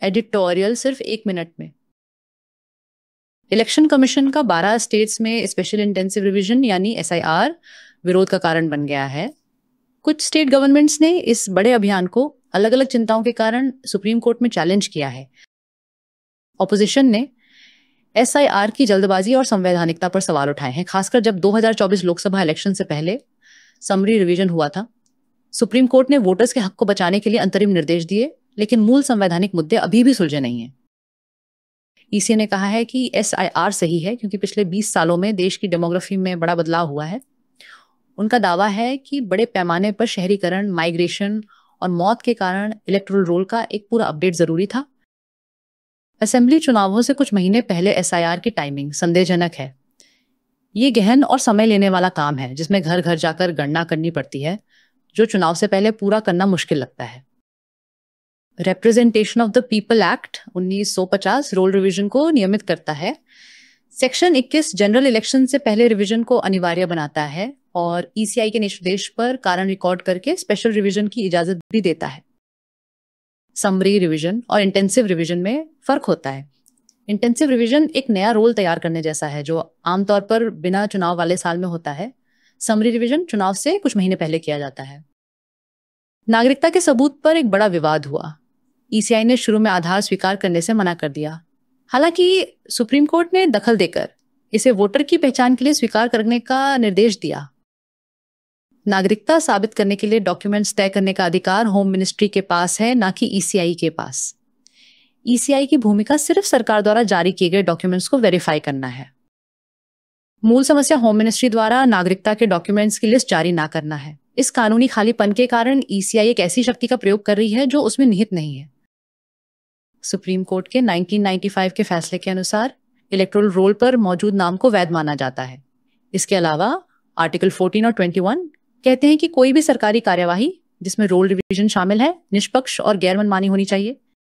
Editorial सिर्फ 1 minute में। Election commission का 12 स्टेट्स में स्पेशल इंटेंसिव रिवीजन यानी SIR विरोध का कारण बन गया है। कुछ स्टेट गवर्नमेंट्स ने इस बड़े अभियान को अलग अलग चिंताओं के कारण सुप्रीम कोर्ट में चैलेंज किया है। ऑपोजिशन ने SIR की जल्दबाजी और संवैधानिकता पर सवाल उठाए हैं, खासकर जब 2024 लोकसभा इलेक्शन से पहले समरी रिवीजन हुआ था। सुप्रीम कोर्ट ने वोटर्स के हक को बचाने के लिए अंतरिम निर्देश दिए, लेकिन मूल संवैधानिक मुद्दे अभी भी सुलझे नहीं हैं। EC ने कहा है कि SIR सही है क्योंकि पिछले 20 सालों में देश की डेमोग्राफी में बड़ा बदलाव हुआ है। उनका दावा है कि बड़े पैमाने पर शहरीकरण, माइग्रेशन और मौत के कारण इलेक्टोरल रोल का एक पूरा अपडेट जरूरी था। असेंबली चुनावों से कुछ महीने पहले SIR की टाइमिंग संदेहजनक है। ये गहन और समय लेने वाला काम है जिसमें घर घर जाकर गणना करनी पड़ती है, जो चुनाव से पहले पूरा करना मुश्किल लगता है। Representation of the people act 1950 roll revision को नियमित करता है। सेक्शन 21 जनरल इलेक्शन से पहले रिवीजन को अनिवार्य बनाता है और ECI के निर्देश पर कारण रिकॉर्ड करके स्पेशल रिवीजन की इजाजत भी देता है। समरी रिवीजन और इंटेंसिव रिवीजन में फर्क होता है। इंटेंसिव रिवीजन एक नया रोल तैयार करने जैसा है जो आमतौर पर बिना चुनाव वाले साल में होता है। समरी रिवीजन चुनाव से कुछ महीने पहले किया जाता है। नागरिकता के सबूत पर एक बड़ा विवाद हुआ। ECI ने शुरू में आधार स्वीकार करने से मना कर दिया। हालांकि सुप्रीम कोर्ट ने दखल देकर इसे वोटर की पहचान के लिए स्वीकार करने का निर्देश दिया। नागरिकता साबित करने के लिए डॉक्यूमेंट्स तय करने का अधिकार होम मिनिस्ट्री के पास है, ना कि ECI के पास। ECI की भूमिका सिर्फ सरकार द्वारा जारी किए गए डॉक्यूमेंट्स को वेरीफाई करना है। मूल समस्या होम मिनिस्ट्री द्वारा नागरिकता के डॉक्यूमेंट्स की लिस्ट जारी ना करना है। इस कानूनी खालीपन के कारण ECI एक ऐसी शक्ति का प्रयोग कर रही है जो उसमें निहित नहीं है। सुप्रीम कोर्ट के 1995 के फैसले के अनुसार इलेक्टोरल रोल पर मौजूद नाम को वैध माना जाता है। इसके अलावा आर्टिकल 14 और 21 कहते हैं कि कोई भी सरकारी कार्यवाही जिसमें रोल रिवीजन शामिल है निष्पक्ष और गैर मनमानी होनी चाहिए।